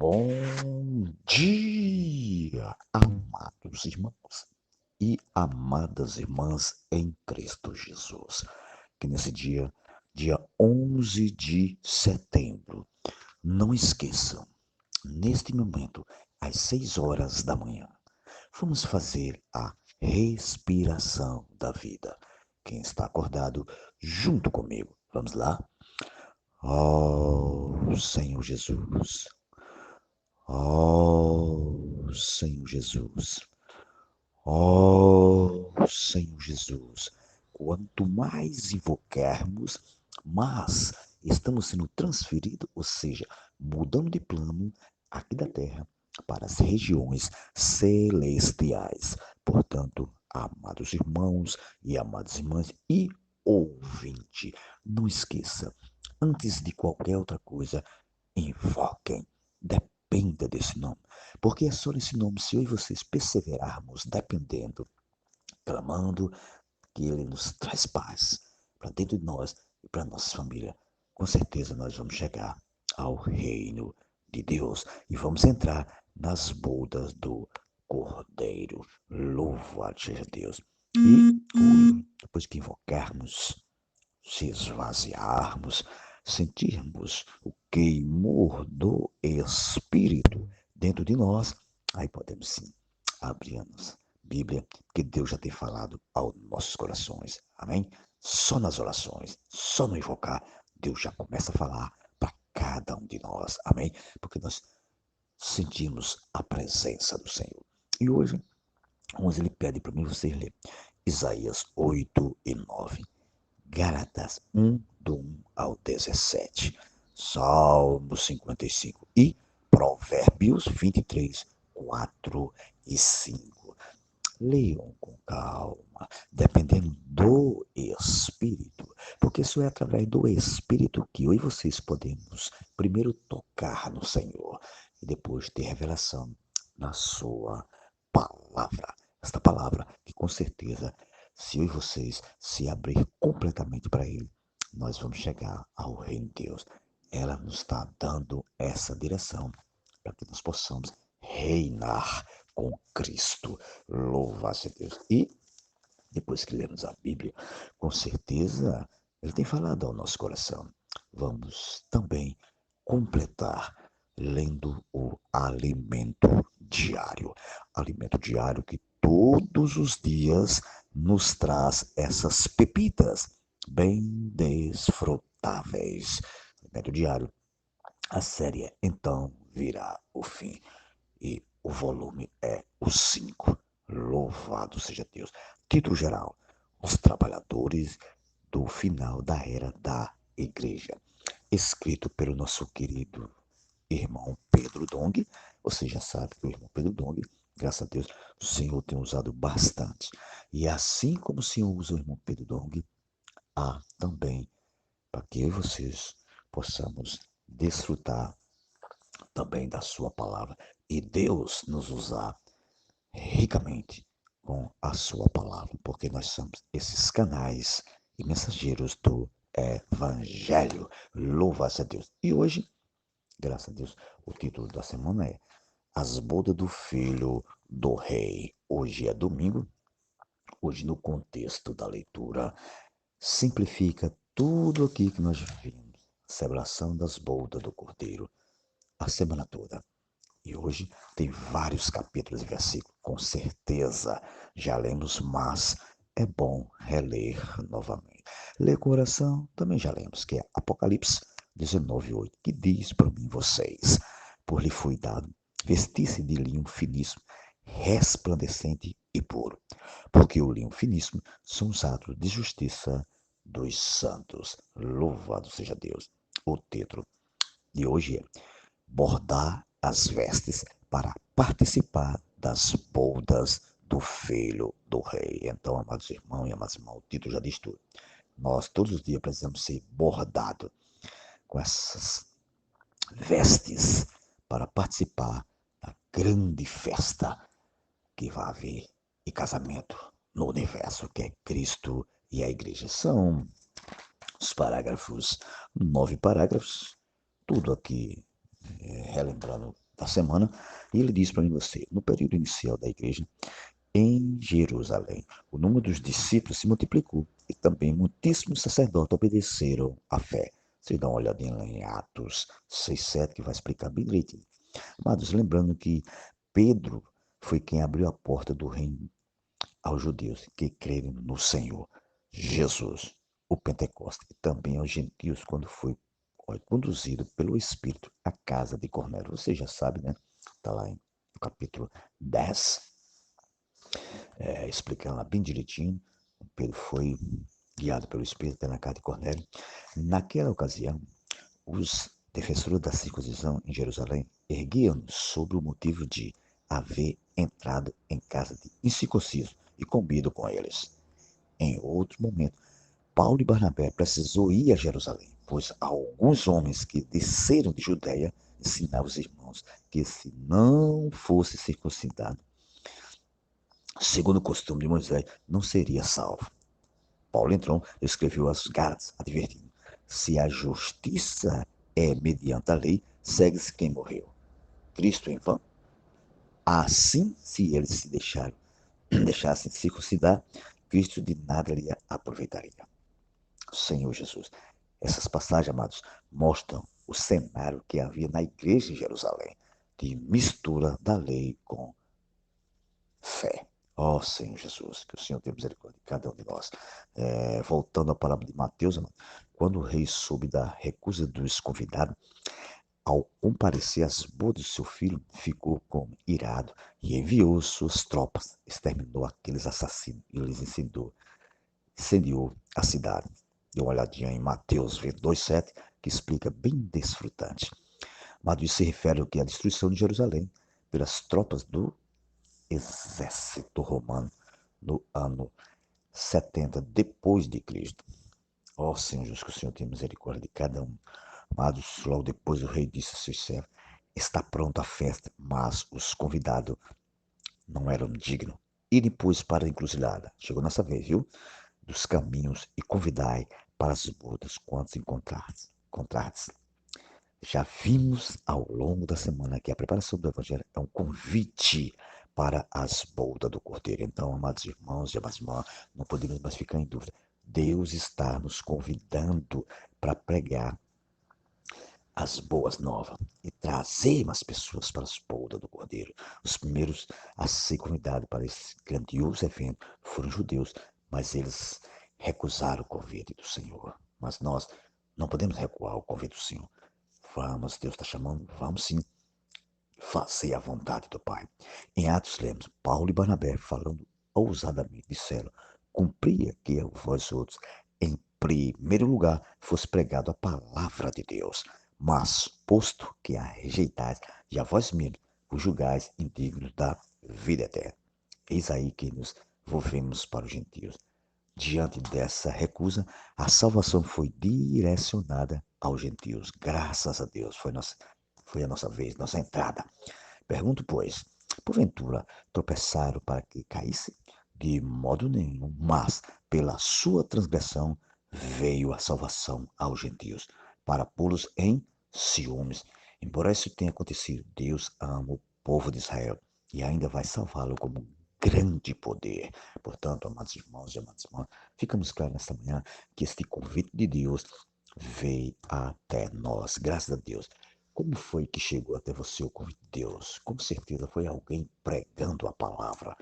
Bom dia, amados irmãos e amadas irmãs em Cristo Jesus. Que nesse dia 11 de setembro, não esqueçam, neste momento, às 6 horas da manhã, vamos fazer a respiração da vida. Quem está acordado, junto comigo. Vamos lá? Oh, Senhor Jesus. Oh, Senhor Jesus. Oh, Senhor Jesus. Quanto mais invocarmos, mais estamos sendo transferidos, ou seja, mudando de plano aqui da terra para as regiões celestiais. Portanto, amados irmãos e amadas irmãs e ouvinte, não esqueça, antes de qualquer outra coisa, invoquem. Dependa desse nome. Porque é só nesse nome, se eu e vocês perseverarmos, dependendo, clamando, que ele nos traz paz para dentro de nós e para nossa família. Com certeza nós vamos chegar ao reino de Deus e vamos entrar nas bodas do Cordeiro. Louvado seja Deus. E depois que invocarmos, se esvaziarmos, sentirmos o queimor do Espírito dentro de nós, aí podemos sim abrir a nossa Bíblia, que Deus já tem falado aos nossos corações. Amém? Só nas orações, só no invocar, Deus já começa a falar para cada um de nós. Amém? Porque nós sentimos a presença do Senhor. E hoje, ele pede para mim você ler Isaías 8 e 9. Gálatas 1, do 1 ao 17, Salmo 55 e Provérbios 23, 4 e 5. Leiam com calma, dependendo do Espírito, porque só é através do Espírito que eu e vocês podemos primeiro tocar no Senhor e depois ter revelação na sua palavra. Esta palavra que com certeza, se eu e vocês se abrir completamente para Ele, nós vamos chegar ao reino de Deus. Ela nos está dando essa direção para que nós possamos reinar com Cristo. Louvado Deus. E depois que lemos a Bíblia, com certeza Ele tem falado ao nosso coração. Vamos também completar lendo o alimento diário. Alimento diário que todos os dias nos traz essas pepitas bem desfrutáveis. Alimento diário. A série Então Virá o Fim. E o volume é o 5. Louvado seja Deus. Título geral: Os Trabalhadores do Final da Era da Igreja. Escrito pelo nosso querido irmão Pedro Dong. Você já sabe que o irmão Pedro Dong, graças a Deus, o Senhor tem usado bastante. E assim como o Senhor usa o irmão Pedro Dong, há também para que eu e vocês possamos desfrutar também da sua palavra e Deus nos usar ricamente com a sua palavra, porque nós somos esses canais e mensageiros do Evangelho. Louva-se a Deus. E hoje, graças a Deus, o título da semana é As Bodas do Filho do Rei. Hoje é domingo. Hoje, no contexto da leitura, simplifica tudo aqui que nós vimos. Celebração das bodas do Cordeiro a semana toda. E hoje tem vários capítulos e versículos, com certeza já lemos, mas é bom reler novamente. Ler com oração também já lemos, que é Apocalipse 19:8, que diz para mim vocês: por lhe foi dado vestir-se de linho finíssimo, resplandecente e puro, porque o linho finíssimo são os atos de justiça dos santos. Louvado seja Deus. O título de hoje é bordar as vestes para participar das bodas do filho do rei. Então, amados irmãos e amadas irmãs, o título já diz tudo. Nós todos os dias precisamos ser bordados com essas vestes para participar da grande festa que vai haver em casamento no universo, que é Cristo e a igreja. São os parágrafos, 9 parágrafos, tudo aqui relembrando da semana, e ele diz para mim você, no período inicial da igreja, em Jerusalém, o número dos discípulos se multiplicou e também muitíssimos sacerdotes obedeceram à fé. Você dá uma olhadinha lá em Atos 6:7 que vai explicar bem direitinho. Amados, lembrando que Pedro foi quem abriu a porta do reino aos judeus que creram no Senhor Jesus, o Pentecostes, e também aos gentios quando foi conduzido pelo Espírito à casa de Cornélio. Você já sabe, né? Está lá no capítulo 10, explicando lá bem direitinho. Pedro foi guiado pelo Espírito até na casa de Cornélio. Naquela ocasião, os defensores da circuncisão em Jerusalém erguiam-nos sobre o motivo de haver entrado em casa de incircunciso e comido com eles. Em outro momento, Paulo e Barnabé precisou ir a Jerusalém, pois alguns homens que desceram de Judéia ensinavam os irmãos que se não fosse circuncidado, segundo o costume de Moisés, não seria salvo. Paulo então escreveu aos Gálatas, advertindo: se a justiça é mediante a lei, segue-se quem morreu. Cristo em vão? Assim, se eles se deixassem circuncidar, Cristo de nada lhe aproveitaria. Senhor Jesus. Essas passagens, amados, mostram o cenário que havia na igreja em Jerusalém, de mistura da lei com fé. Ó Senhor Jesus, que o Senhor tenha misericórdia de cada um de nós. Voltando à palavra de Mateus, amado, quando o rei soube da recusa dos convidados, ao comparecer às bodas do seu filho, ficou como irado e enviou suas tropas, exterminou aqueles assassinos e lhes incendiou a cidade. Dê uma olhadinha em Mateus 22:7, que explica bem desfrutante. Mas isso se refere ao que? A destruição de Jerusalém pelas tropas do exército romano no ano 70 depois de Cristo. Ó Senhor Jesus, que o Senhor tenha misericórdia de cada um. Amados, logo depois o rei disse a seus servos: está pronta a festa, mas os convidados não eram dignos. E depois para a encruzilhada. Chegou nossa vez, viu? Dos caminhos e convidai para as bodas quantos encontrardes. Já vimos ao longo da semana que a preparação do Evangelho é um convite para as bodas do Cordeiro. Então, amados irmãos e amadas irmãs, não podemos mais ficar em dúvida. Deus está nos convidando para pregar as boas novas e trazer mais pessoas para as bodas do Cordeiro. Os primeiros a ser convidados para esse grandioso evento foram os judeus, mas eles recusaram o convite do Senhor. Mas nós não podemos recuar o convite do Senhor. Vamos, Deus está chamando, vamos sim fazer a vontade do Pai. Em Atos lemos Paulo e Barnabé falando ousadamente, disseram: cumpria que a vós outros, em primeiro lugar, fosse pregado a palavra de Deus, mas posto que a rejeitais, e a vós mesmos vos julgais indignos da vida eterna. Eis aí que nos volvemos para os gentios. Diante dessa recusa, a salvação foi direcionada aos gentios. Graças a Deus, foi a nossa vez, nossa entrada. Pergunto, pois, porventura tropeçaram para que caísse? De modo nenhum, mas pela sua transgressão veio a salvação aos gentios, para pô-los em ciúmes. Embora isso tenha acontecido, Deus ama o povo de Israel e ainda vai salvá-lo como grande poder. Portanto, amados irmãos e amadas irmãs, ficamos claros nesta manhã que este convite de Deus veio até nós. Graças a Deus. Como foi que chegou até você o convite de Deus? Com certeza foi alguém pregando a palavra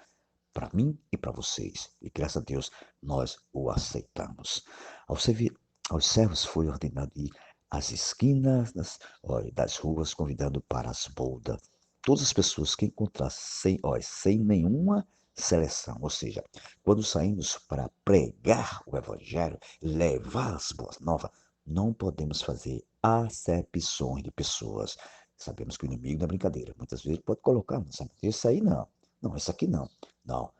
para mim e para vocês. E graças a Deus nós o aceitamos. Aos servos foi ordenado ir às esquinas das ruas, convidando para as bodas todas as pessoas que encontrassem, sem nenhuma seleção. Ou seja, quando saímos para pregar o Evangelho, levar as boas novas, não podemos fazer acepções de pessoas. Sabemos que o inimigo não é brincadeira. Muitas vezes pode colocar, não sabe? Esse aí não. Não, esse aqui não. Não.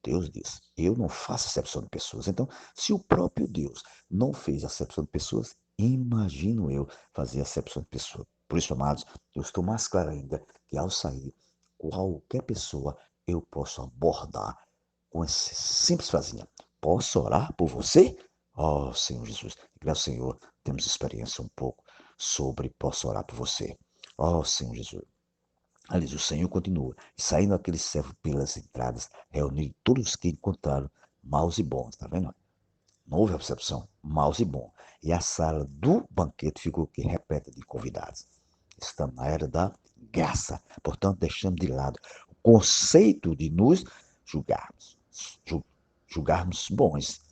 Deus diz, eu não faço acepção de pessoas. Então, se o próprio Deus não fez acepção de pessoas, imagino eu fazer acepção de pessoas. Por isso, amados, eu estou mais claro ainda que ao sair, qualquer pessoa eu posso abordar com essa simples frasinha. Posso orar por você? Oh, Senhor Jesus, graças ao Senhor, temos experiência um pouco sobre posso orar por você. Oh, Senhor Jesus. Aliás, o Senhor continua. E saindo aquele servo pelas entradas, reuniu todos os que encontraram, maus e bons. Tá vendo? Não houve acepção, maus e bons. E a sala do banquete ficou que repleta de convidados. Estamos na era da graça. Portanto, deixamos de lado o conceito de nos julgarmos. Julgarmos bons.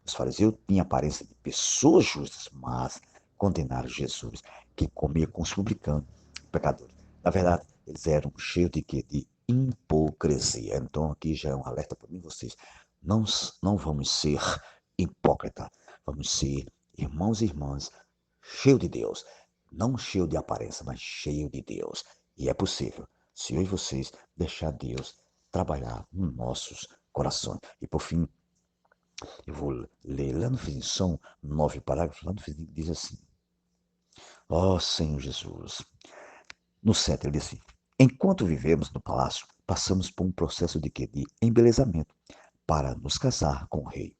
Os fariseus tinham aparência de pessoas justas, mas condenaram Jesus, que comia com os publicanos e pecadores. Na verdade, eles eram cheios de quê? De hipocrisia. Então, aqui já é um alerta para mim e vocês. Não, não vamos ser hipócritas. Vamos ser irmãos e irmãs cheios de Deus. Não cheio de aparência, mas cheio de Deus. E é possível, se eu e vocês deixar Deus trabalhar nos nossos corações. E por fim, eu vou ler lá no finzinho, são 9 parágrafos, lá no finzinho diz assim: Ó Senhor Jesus, no 7 ele diz assim: enquanto vivemos no palácio, passamos por um processo de quê? De embelezamento para nos casar com o rei.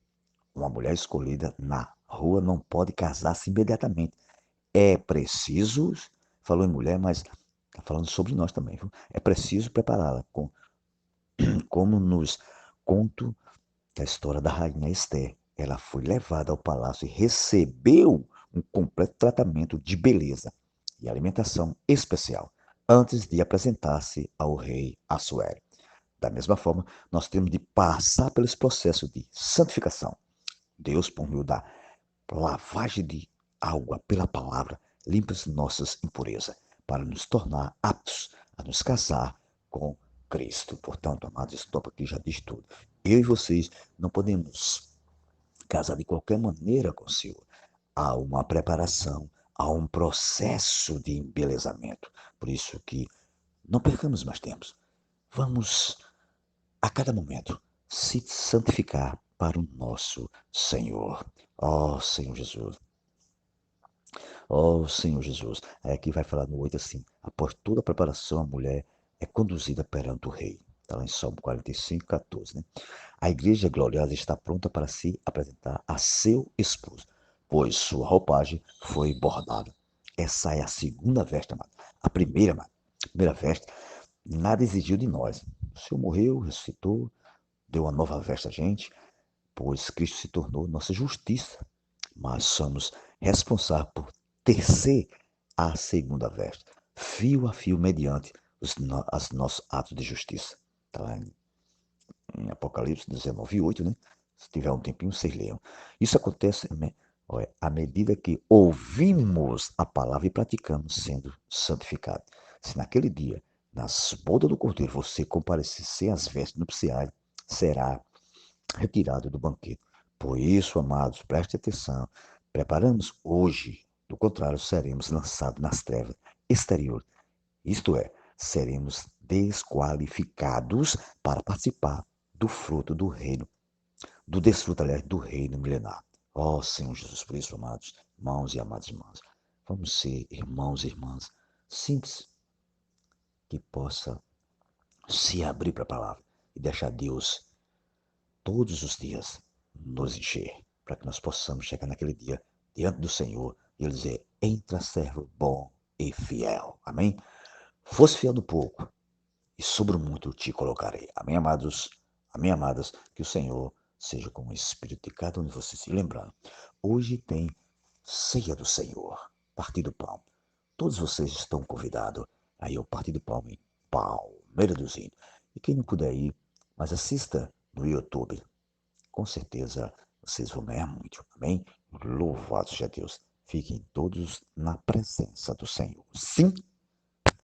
Uma mulher escolhida na rua não pode casar-se imediatamente. É preciso, falou em mulher, mas está falando sobre nós também, viu? É preciso prepará-la, como nos conto da história da rainha Esther. Ela foi levada ao palácio e recebeu um completo tratamento de beleza e alimentação especial antes de apresentar-se ao rei Assuero. Da mesma forma, nós temos de passar pelos processos de santificação. Deus, por meio da lavagem de água pela palavra, limpa as nossas impurezas para nos tornar aptos a nos casar com Cristo. Portanto, amados, esse tópico aqui já diz tudo. Eu e vocês não podemos casar de qualquer maneira com o Senhor. Há uma preparação, há um processo de embelezamento. Por isso que não percamos mais tempo. Vamos, a cada momento, se santificar para o nosso Senhor. Ó Senhor Jesus. Ó Senhor Jesus. Aí aqui vai falar no 8 assim: após toda a preparação, a mulher é conduzida perante o rei. Está lá em Salmo 45, 14, né? A igreja gloriosa está pronta para se apresentar a seu esposo, pois sua roupagem foi bordada. Essa é a segunda veste, amado. A primeira veste, nada exigiu de nós. O Senhor morreu, ressuscitou, deu uma nova veste a gente, pois Cristo se tornou nossa justiça. Mas somos responsáveis por tecer a segunda veste, fio a fio, mediante os nossos atos de justiça. Está lá em Apocalipse 19, 8, né? Se tiver um tempinho, vocês leiam. Isso acontece, né, olha, à medida que ouvimos a palavra e praticamos sendo santificados. Se naquele dia, nas bodas do Cordeiro, você comparecer sem as vestes nupciais, será retirado do banquete. Por isso, amados, preste atenção. Preparamos hoje, do contrário, seremos lançados nas trevas exteriores. Isto é, seremos desqualificados para participar do fruto do reino, do desfruto, aliás, do reino milenar. Ó Senhor Jesus, por isso, amados irmãos e amadas irmãs, vamos ser irmãos e irmãs simples, que possa se abrir para a palavra e deixar Deus todos os dias nos encher, para que nós possamos chegar naquele dia diante do Senhor e Ele dizer: entra, servo bom e fiel. Amém? Fosse fiel do pouco, e sobre o muito te colocarei. Amém, amados? Amém, amadas? Que o Senhor seja com o Espírito de cada um de vocês. E lembrando, hoje tem ceia do Senhor, partir do pão. Todos vocês estão convidados aí ao partir do pão em Palmeira dos Índios. E quem não puder ir, mas assista no YouTube. Com certeza vocês vão ganhar muito. Amém? Louvado seja Deus. Fiquem todos na presença do Senhor. Sim.